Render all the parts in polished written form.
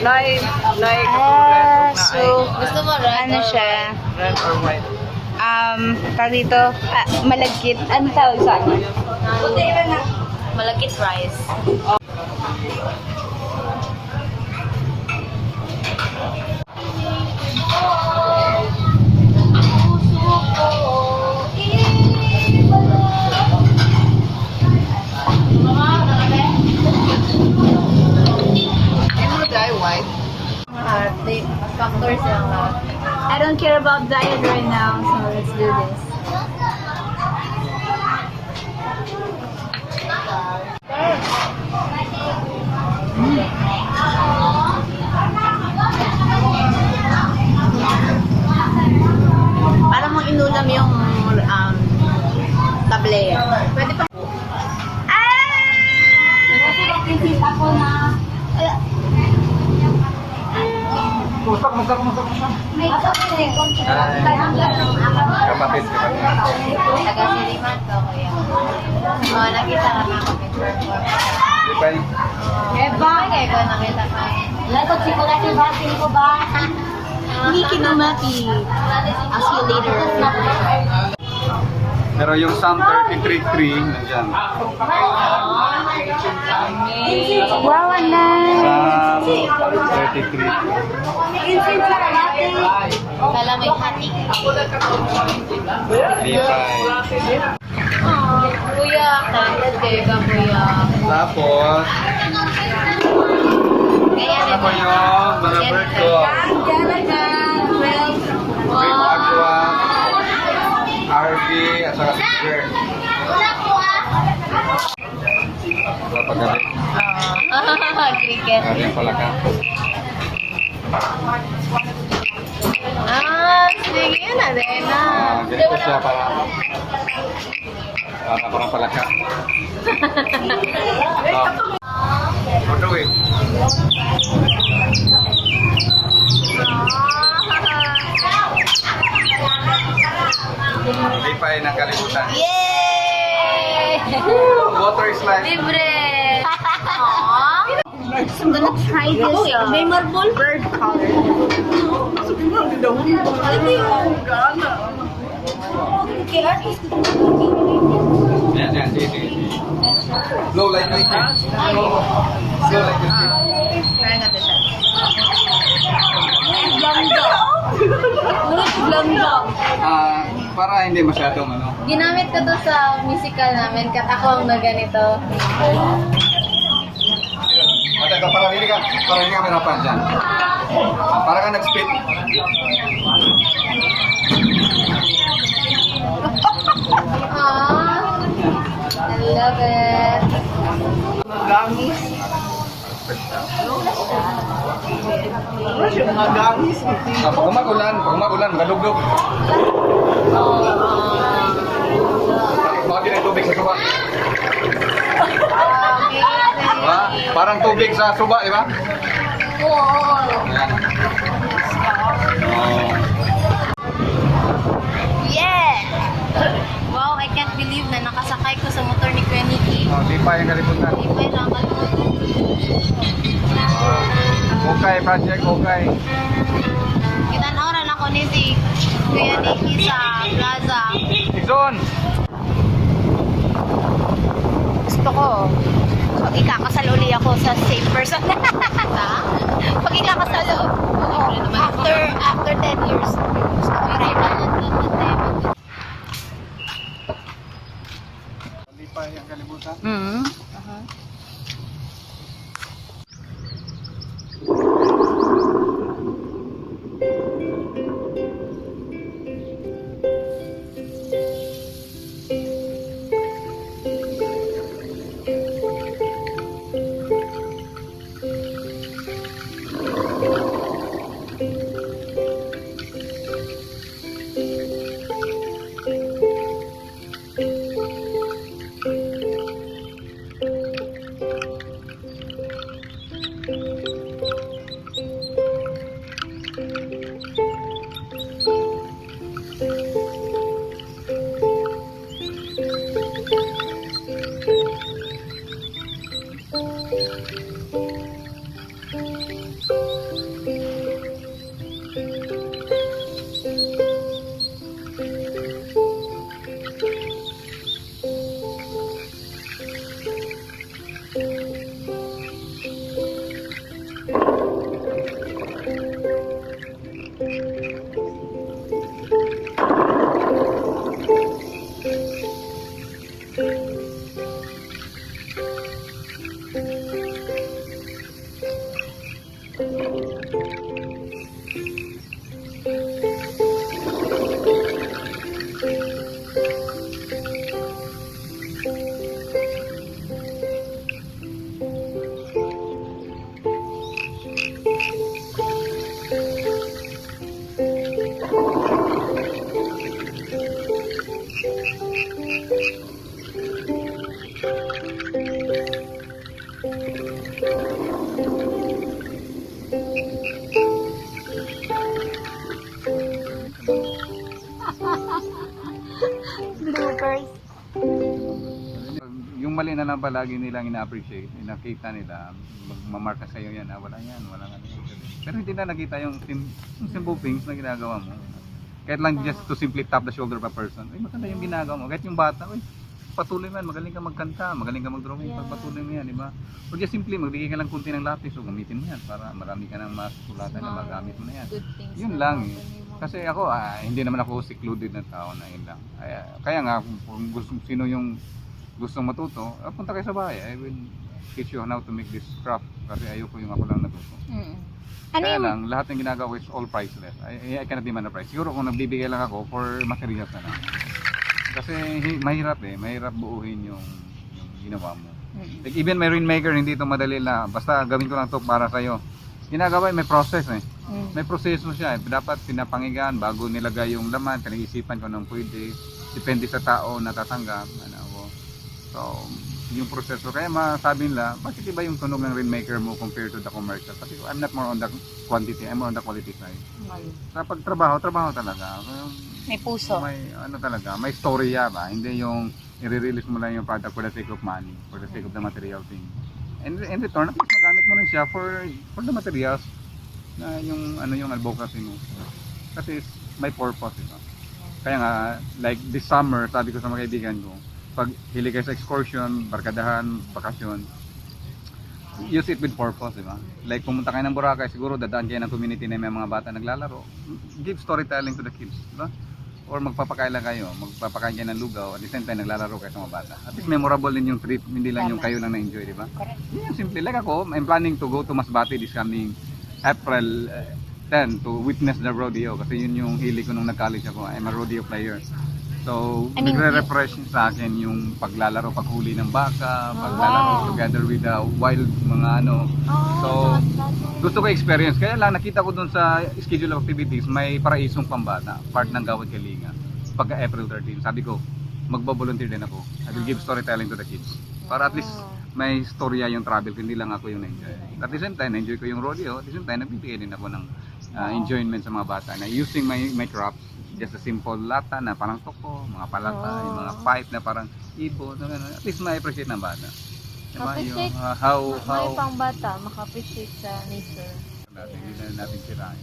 Like So, Gusto mo red ano or siya? red or white. Tawag dito, malagkit. Ano tawag sa akin? malagkit rice? Hindi mo dye white. Factors lang lahat. I don't care about diet right now, so let's do this. Para mong inulam yung table. Pwede pa. Kapatid. Taga-siliman to, kuya. Oo, nakita ka na kami perform. Lipay. Okay, ko nakita ka. Lagot si Kulati Batin ko ba? Hindi kinumati. Ask you later. Pero yung Psalm 33:3 nandyan. Wow, ang nice! Psalm 33. Kala may hati. Lipay. Kuya, excited kayo ka, kuya. Tapos, Kaya ano po yung mga bird ko? Big Aqua, RV, at saka si Jer. Sa paggabi. Cricket. Kaya yung palaka. Sige yun na rin na. Ganito siya para parang palaka. Ito eh. Lipay ng kalibutan. Yay! Water slide. Libre! Aww! I'm gonna try this May marble? bird color. Yan, yan. Sige. Slow like this. Slow like this. Try natin siya. Para hindi masyadong ano. Ginamit ko to sa musical namin, kat ako ang na ganito. Ate, para hindi ka mahirapan dyan. Para ka nag-spit. Aww! I love it! Gamis. Mga gamis. Pag umagulan, malugdog. Bakit din tubig sa suba? Diba? Parang tubig sa suba, di ba? Oo! Ayan. Oh. Yeah! Wow, I can't believe na nakasakay ko sa motor ni Kuya Nikki. Oh, di pa yung kalibutan. May naman. Okay, project, okay. Kitanaoran ako ni si Kuya Nikki sa plaza. Izon! Gusto ko, pag ikakasal uli ako sa same person. Pag ikakasal, after 10 years. Gusto ko Di pa yung kalibutan. bloopers. Yung mali na lang palagi nilang ina-appreciate, nakita nila, magmamarka sa'yo yan, wala yan, wala nga yan. Pero hindi na nakita yung simple things na ginagawa mo. Kahit lang just to simply tap the shoulder of a person, ay maganda yung ginagawa mo. Kahit yung bata, ay patuloy man, magaling ka magkanta, magaling ka mag-drawing, pagpatuloy mo yan, di ba? O just simply, magbigay ka lang kunti ng lapis, o gamitin mo yan para marami ka ng masulatan na magamit mo na yan. Good things. Yun lang eh. Kasi ako, hindi naman ako secluded na tao na yun lang. Kaya nga, kung sino yung gustong matuto, punta kayo sa bahay. I will teach you how to make this craft kasi ayoko yung ako lang natuto. Ano Kaya yung, lang, lahat ng ginagawa ko is all priceless. I cannot demand a price. Siguro kung nagbibigay lang ako for materials na lang. Kasi mahirap mahirap buuhin yung ginawa mo. Like even my rainmaker, hindi ito madali na basta gawin ko lang to para sa'yo. Ginagawa may process may proseso siya dapat pinapangigan bago nilagay yung laman, pinag-isipan ko nang pwede, depende sa tao na tatanggap. So yung proseso, kaya masabi nila bakit iba yung tunog ng rainmaker mo compared to the commercial. Kasi I'm not more on the quantity, I'm more on the quality side. Sa pagtrabaho talaga may puso. may talaga, may storya ba, hindi yung i-release mo lang yung product for the sake of money, for the sake of the material thing. And in return, at least magamit mo rin siya for the materials na yung yung advocacy mo. Kasi may purpose, diba? Kaya nga, like this summer, sabi ko sa mga kaibigan ko, pag hili kayo sa excursion, barkadahan, bakasyon, use it with purpose, diba? Like pumunta kayo ng Boracay, siguro dadaan kayo ng community na may mga bata naglalaro. Give storytelling to the kids, diba? Or magpapakain lang kayo, magpapakain kayo ng lugaw, at the same time naglalaro kayo sa mga bata. At least memorable din yung trip, hindi lang yung kayo lang na-enjoy, diba? Correct. Yun yung simple. Like ako, I'm planning to go to Masbate this coming April 10 to witness the rodeo kasi yun yung hili ko nung nag-college ako. I'm a rodeo player. So, nagre-refresh sa akin yung paglalaro, paghuli ng baka, paglalaro together with the wild mga So, gusto ko experience. Kaya lang nakita ko dun sa schedule of activities, may paraisong pambata, part ng Gawad Kalinga. Pagka April 13, sabi ko, magbo-volunteer din ako. I will give storytelling to the kids. Para at least may storya yung travel, hindi lang ako yung na-enjoy. At the same time, na-enjoy ko yung rodeo. At the same time, nagbibigay din ako ng enjoyment sa mga bata na using my crops. Just a simple lata na parang toko, mga palata, yung mga pipe na parang ibon, at least ma-appreciate ng bata. Diba? Yung, May pang bata, maka-appreciate sa nature. Hindi na natin sirain.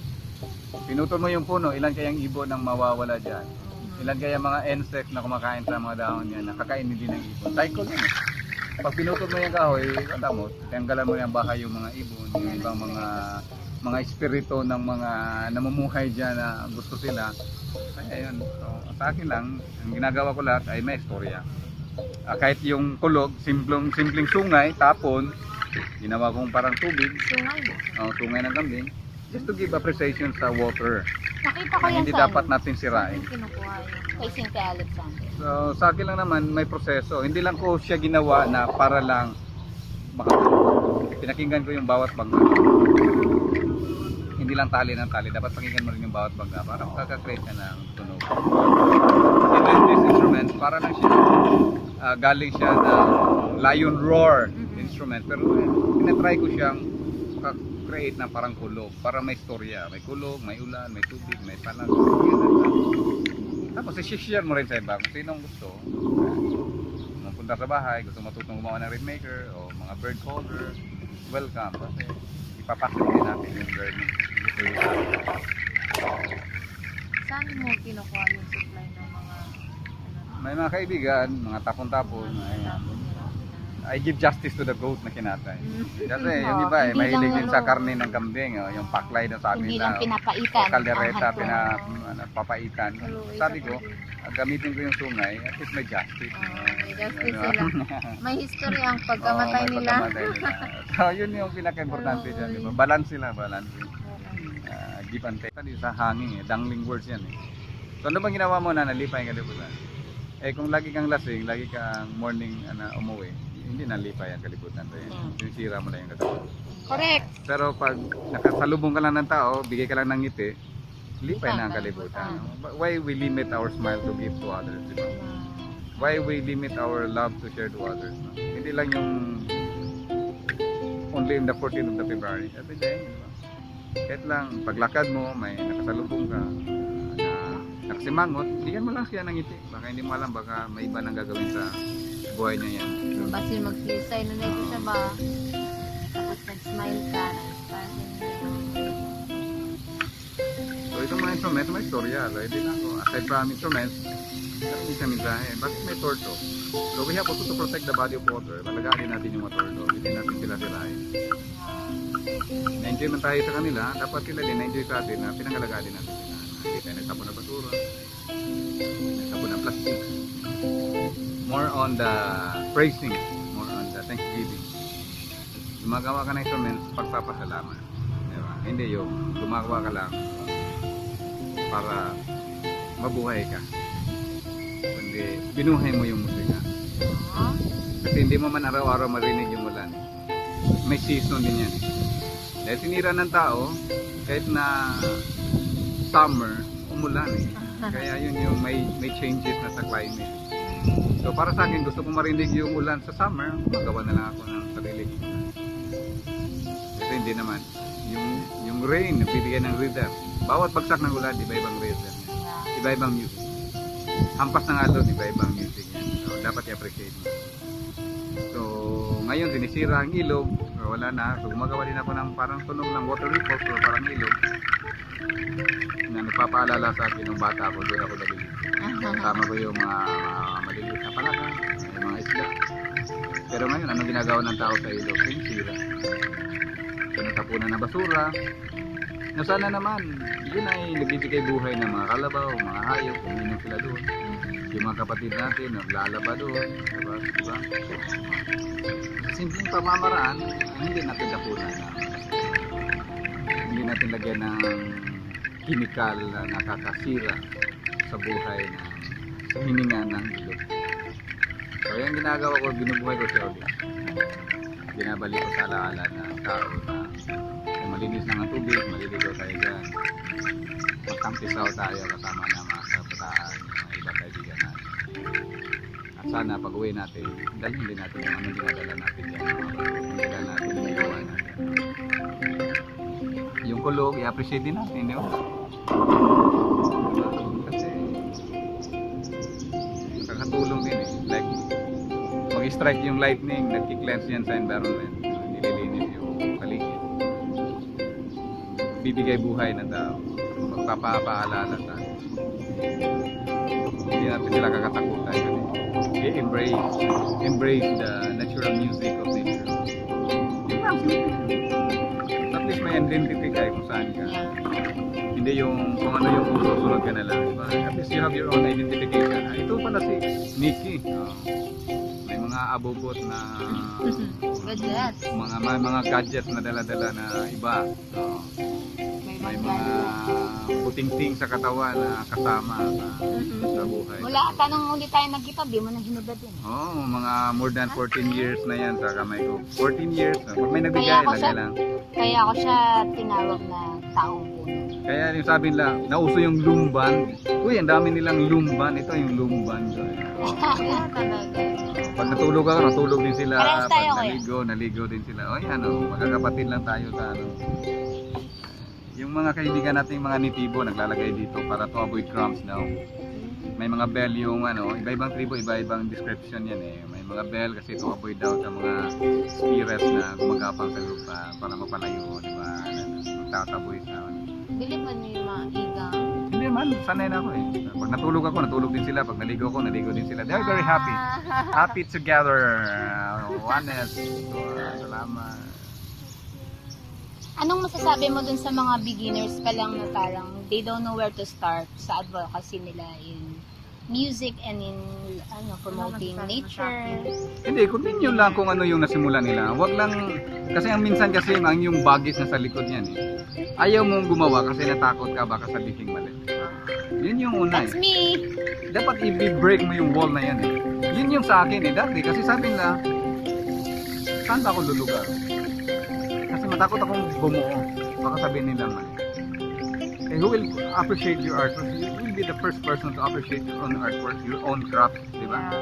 Pinutol mo yung puno, ilan kayang ibon ang mawawala dyan? Ilan kaya mga insect na kumakain sa mga dahon yan, nakakainin din ng ibon? Cycle yun eh. Pag pinutol mo yung kahoy, alam mo, tanggalan mo yung bahay yung mga ibon, yung ibang mga espiritu ng mga namumuhay dyan na gusto sila. Kaya yun. So, sa akin lang, ang ginagawa ko lahat ay may istorya. Kahit yung kulog, simpleng sungay, tapon, ginawa kong parang tubig. Sungay ng kambing. Just to give appreciation sa water. Nakita ko yan Hindi sa dapat natin sirain. Kinukuha yun. kay Cynthia Alexander. So, sa akin lang naman, may proseso. Hindi lang ko siya ginawa na para lang pinakinggan ko yung bawat bangga. Hindi lang tali ng tali, dapat pakinggan mo rin yung bawat bangga para makaka-create ka ng tunog. Even this instrument, para lang siya galing siya ng lion roar instrument, pero tinatry ko siyang create na parang kulog para may storya, may kulog, may ulan, may tubig, may palang. Tapos i-share mo rin sa iba kung sinong gusto. Punta sa bahay, gusto matutong gumawa ng rainmaker o mga bird caller, welcome. Kasi ipapasok din natin yung learning. Saan mo kinukuha yung supply ng mga May mga kaibigan, mga tapon-tapon. I give justice to the goat na kinatay. Kasi yung iba hindi mahilig lang din sa karne ng kambing. Yung paklay na sabi Hindi na lang pinapaitan. kaldereta, ang hantong. pinapapaitan. Sabi ko, gamitin ko yung sungay, at least may justice. may justice sila. May history ang pagkamatay Oo, may nila. pagkamatay nila. So yun yung pinaka-importante dyan. Diba? Balance sila, balance. Give and take. Sa hangin dangling words yan eh. So ano bang ginawa mo na nalipay ang kalibutan? Kung lagi kang lasing, lagi kang morning umuwi, hindi nalipay ang kalibutan. Sinisira mo lang yung katawan. Correct. Pero pag nakasalubong ka lang ng tao, bigay ka lang ng ngiti, lipay na ang kalibutan. Why we limit our smile to give to others? Diba? Why we limit our love to share to others? No? Hindi lang yung only in the 14th of the February. Every day, diba? Kahit lang paglakad mo, may nakasalubong ka na Nakasimangot, bigyan mo lang siya ng ngiti. Baka hindi mo alam, baka may iba nang gagawin sa buhay niya yan. Basil mag-suicide na ito siya ba? Tapos nag-smile ka. Parang So itong mga instruments, may istorya. Hindi lang ako. Aside from instruments, hindi sa mensahe. Bakit may torto? So we have also to protect the body of water. Malagaan din natin yung mga torto. Hindi natin sila sirahin. Na-enjoy man tayo sa kanila, dapat sila din na-enjoy sa atin na pinangalagaan din natin sila. Hindi tayo nagtapon na basura, nagtapon ng plastic. More on the praising, more on the thanksgiving. Gumagawa ka ng instruments, pagpapasalamat. Diba? Hindi yung gumagawa ka lang para mabuhay ka. Kundi binuhay mo yung musika. Kasi hindi mo man araw-araw marinig yung ulan. May season din yan. Dahil sinira ng tao, kahit na summer, umulan eh. Kaya yun yung may changes na sa climate. So para sa akin, gusto kong marinig yung ulan sa summer, magawa na lang ako ng sarili ko. Kasi hindi naman. Yung rain, nagbibigay ng rhythm. Bawat bagsak ng ulan, iba-ibang rhythm. Iba-ibang music. Hampas ng alon, iba-ibang music yan. So dapat i-appreciate mo. So ngayon, sinisira ang ilog. So, wala na. So gumagawa din ako ng parang tunog ng water report. So parang ilog. Na nagpapaalala sa akin ng bata ako, doon ako nalilito. Kasama ko yung mga maliliit na palaka, yung mga isda. Pero ngayon, anong ginagawa ng tao sa ilog? Sinisira. So natapunan na basura. No, sana naman, yun ay nagbibigay buhay ng mga kalabaw, mga hayop, uminom sila doon. Yung mga kapatid natin, naglalaba doon. Diba? Simpleng pamamaraan, hindi natin tapunan na. Hindi natin lagyan ng chemical na nakakasira sa buhay na sa hininga ng ilog. So yung ginagawa ko, binubuhay ko siya ulit. Binabalik ko sa alaala ng tao na kung malinis lang ang tubig, maliligaw tayo dyan. Magkampisaw tayo kasama ng mga kabataan, mga iba kaibigan natin. At sana pag uwi natin, dalhin din natin yung anong dinadala natin dyan. Dinadala natin yung gawa natin. Yung kulog, i-appreciate din natin, di ba? Kasi nakakatulong din eh. Like, mag-strike yung lightning, nag-cleanse yan sa environment. Nililinis yung paligid. Bibigay buhay ng tao. Magpapaalala tayo. Hindi natin sila kakatakutan. Embrace the natural music of nature. At least may identity kayo kung saan ka. Hindi yung kung ano yung susunod ka na lang. Diba? At least you have your own identification. Ito pala si Nikki. May mga abobot na mga gadgets na dala-dala na iba. May mga puting-ting sa katawan na kasama sa buhay. Mula tanong ulit tayo nagkita, di mo na hinubad yun. Mga more than 14 years na yan sa kamay ko. 14 years. Pag may nagbigay, lagay lang. Kaya ako siya tinawag na taong puno. Kaya yung sabi nila, nauso yung lumban. Uy, ang dami nilang lumban. Ito yung lumban. Pag natulog ako, natulog din sila. Parehas tayo, Pag naligo din sila. Oy, magkakapatid lang tayo sa Yung mga kaibigan nating mga nitibo naglalagay dito para to avoid crumbs daw. May mga bell yung iba-ibang tribo, iba-ibang description yan eh. May mga bell kasi to avoid daw sa mga spirits na gumagapang sa lupa para mapalayo, di ba? Magtataboy sa Dili man yung mga igang. Hindi man, sanay na ako eh. Pag natulog ako, natulog din sila. Pag naligo ako, naligo din sila. They're very happy. Happy together. Oneness. Salamat. Anong masasabi mo dun sa mga beginners pa lang na parang they don't know where to start sa advocacy nila in music and in promoting nature? Hindi, continue lang kung ano yung nasimula nila. Wag lang, kasi ang minsan kasi yung bagis na sa likod niyan eh. Ayaw mong gumawa kasi natakot ka baka sabihin mali. Yun yung una That's eh. me! Dapat i-break mo yung wall na yan eh. Yun yung sa akin eh. Dati kasi sabi nila, saan ba ako lulugar? Kasi matakot akong bumuo. Baka sabihin nila mali. And who will appreciate your art? You will be the first person to appreciate your own artwork, your own craft, di ba?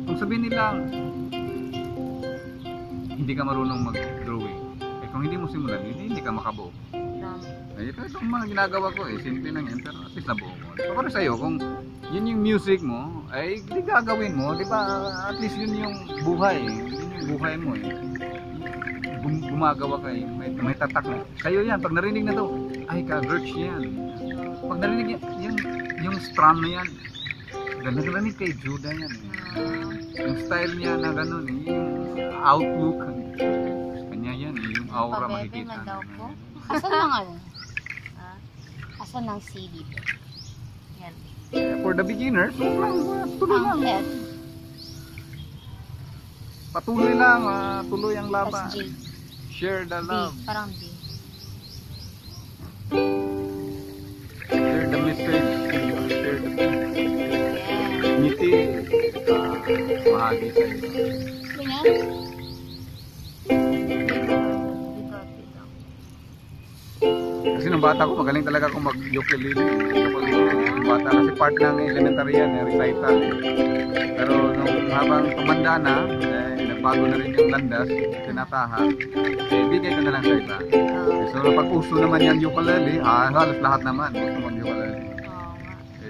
Kung sabihin nila, hindi ka marunong mag-drawing, kung hindi mo simulan, hindi ka makabuo. Ito yung mga ginagawa ko eh, simple lang yan, pero at least nabuo ko. Para sa'yo, kung yun yung music mo, ay di gagawin mo, di ba? At least yun yung buhay, yun yung buhay mo eh. Gumagawa ka eh, may tatak na. Sa'yo yan, pag narinig na to, ay ka-virch yan. Pag narinig yan, yung strum na yan, narinig kay Judah yan eh. Yung style niya na gano'n eh, yung outlook, kanya yan eh, yung aura Pabebe makikita. man daw po. Asan ang ano? Ha? Asan ang CD? Yan. For the beginners, tuloy Ang lang. F. Patuloy lang, tuloy ang Tapos laban. G. Share the B. love. Parang B. Share the message. Share the peace. Yeah. Ngiti. Mahagi sa iyo. Ganyan? Dito. Kasi nung bata ko, magaling talaga akong mag-ukulele. Nung bata kasi part ng elementary yan, recital. Pero nung habang tumanda na, nagbago na rin yung landas, tinataha, bigay ko na lang sa iba. So pag uso naman yung ukulele, halos lahat naman gusto mag-ukulele.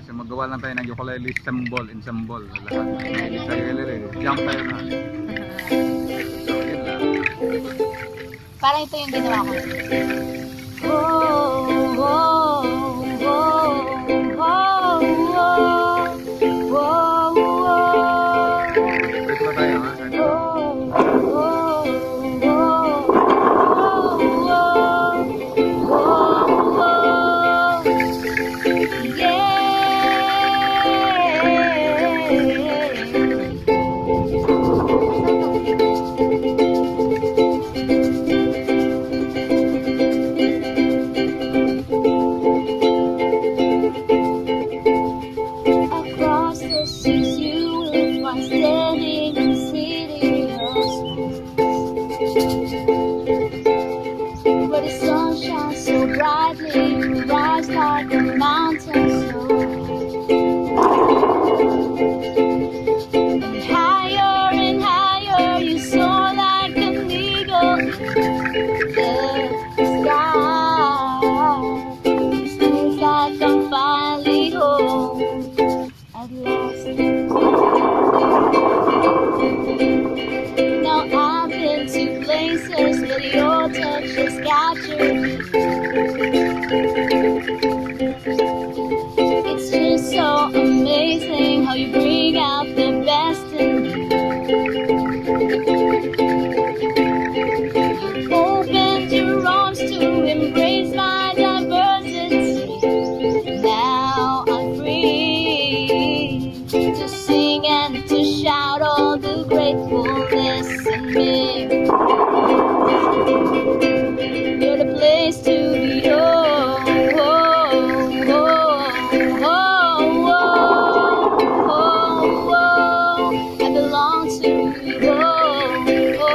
So magawa lang tayo ng ukulele ensemble, lahat. Sa ukulele, jump tayo na. So yun lang. Parang ito yung ginawa ko. Oh, oh, oh, oh, oh, oh, oh. Press na tayo ha. Across the seas you will find standing in the city of stars. Where the sun shines so brightly, you rise like a mountain snow. And higher you soar like an eagle in the sky. It seems like I'm finally home at last. Now I've been to places where your touch has captured me. It's just so amazing how you bring out the best in me. You opened your arms to embrace my diversity. Now I'm free to sing and to shout all the gratefulness in me. You're the place to be. Oh, oh, oh, oh, oh, oh, oh. I belong to you. Oh, oh,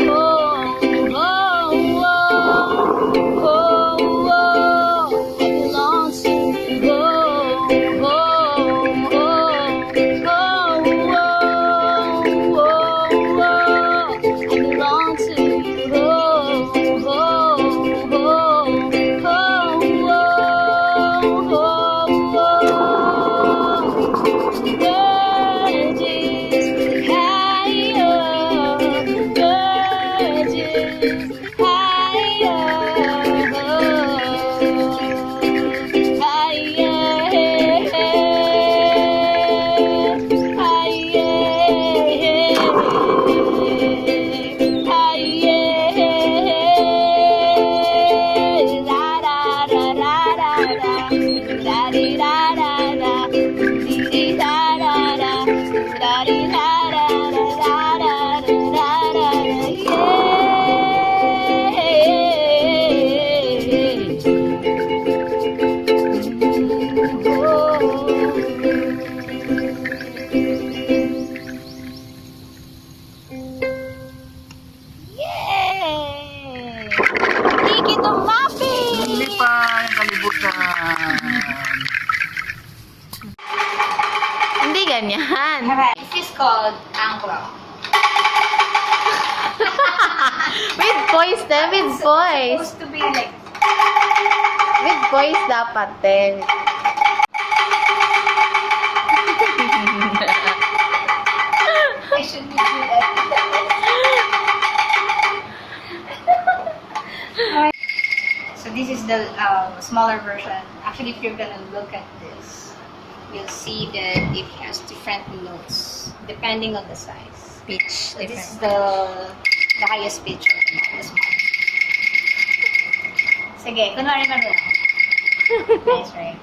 oh, oh, oh, oh, oh. I belong to you. Oh, oh, oh, oh, oh, oh. I belong to you. Oh, oh, oh, oh, Hindi pa yung kalibutan. Hindi ganyan. This is called angkro. With voice, with voice. Supposed to be like With voice dapat din. I should be good at So this is the smaller version. Actually, if you're gonna look at this, you'll see that it has different notes depending on the size. Pitch. So this is the highest pitch of the small. Sige, kunwari na doon. Nice, right?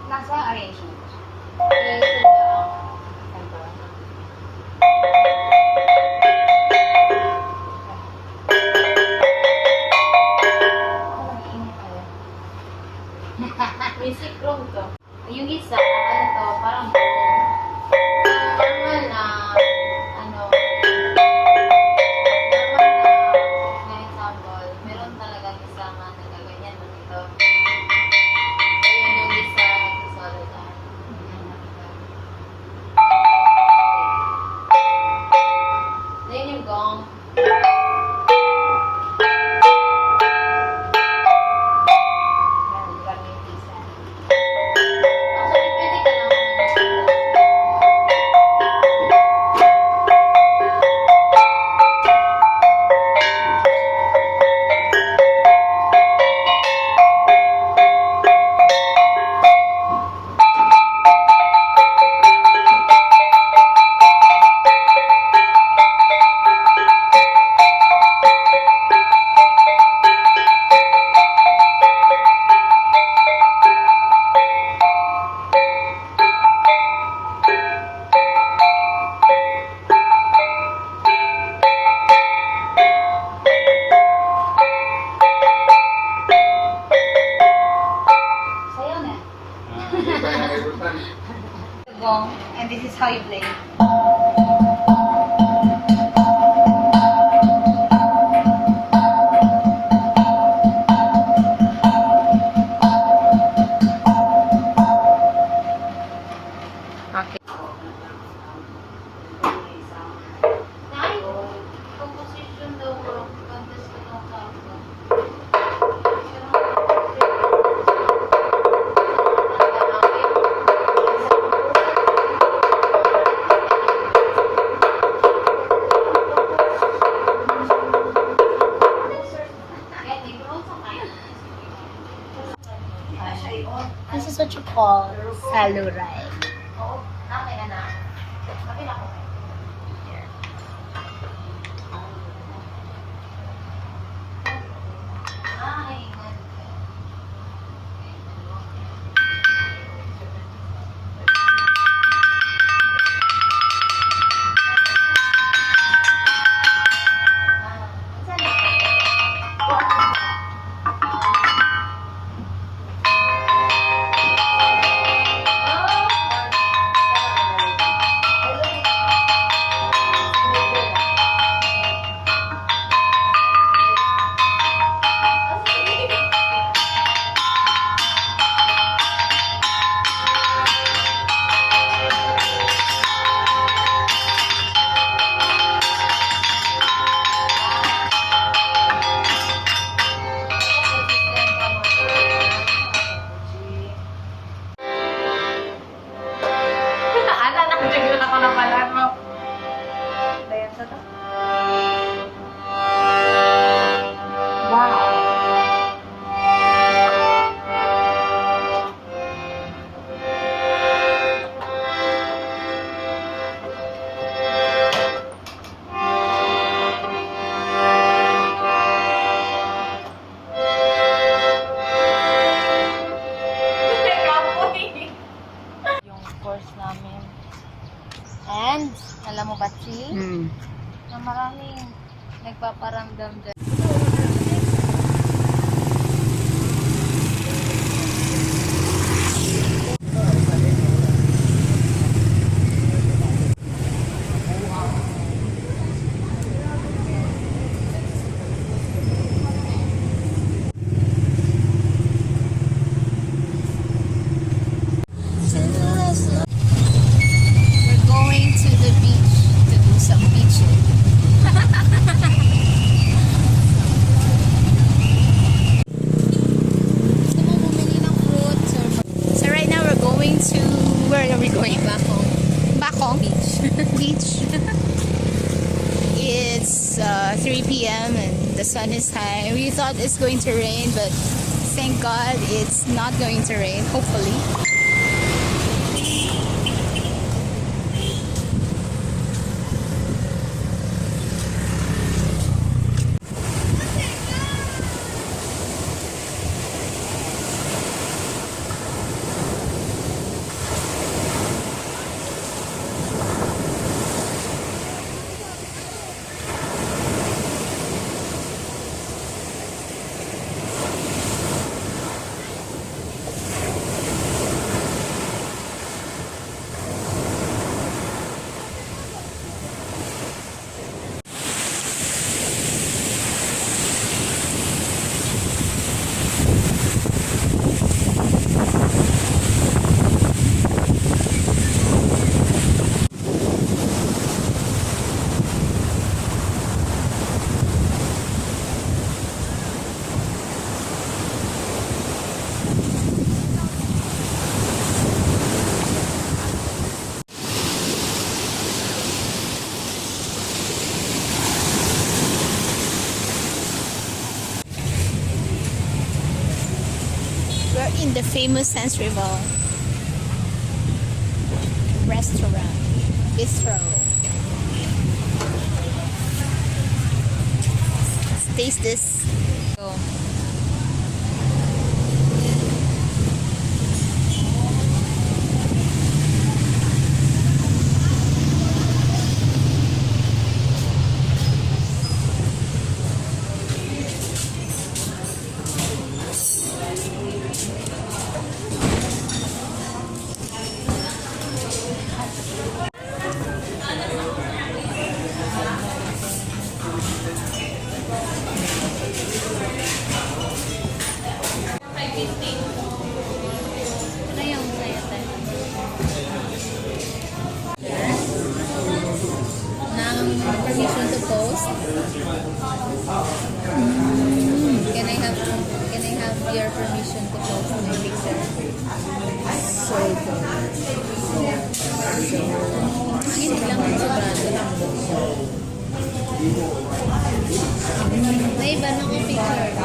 Nasa arrangement. Music room to. Yung isa, ano to, parang normal na, ano, example, meron talagang isama na gaganyan mo dito. Ayun yung isa, nagsisolo dyan. Then yung gong. Actually, pwede ka lang Sayo na. Ah, The gong, and this is how you play. Okay. Nay, composition daw ko. Contest ko ng kapo. This is what you call salurai. Oo, akin na. Akin ako. Ay, And, alam mo ba, Chi? Hmm. Na maraming nagpaparamdam dyan. beach. It's 3 p.m. and the sun is high. We thought it's going to rain, but thank God it's not going to rain, hopefully. We're in the famous Centerville restaurant, bistro. Let's taste this. Go. Ano yung sayatan? Ng permission to post? Can I have your permission to post my picture? So good. Ang hindi lang ang sobrado lang. May iba na ko picture.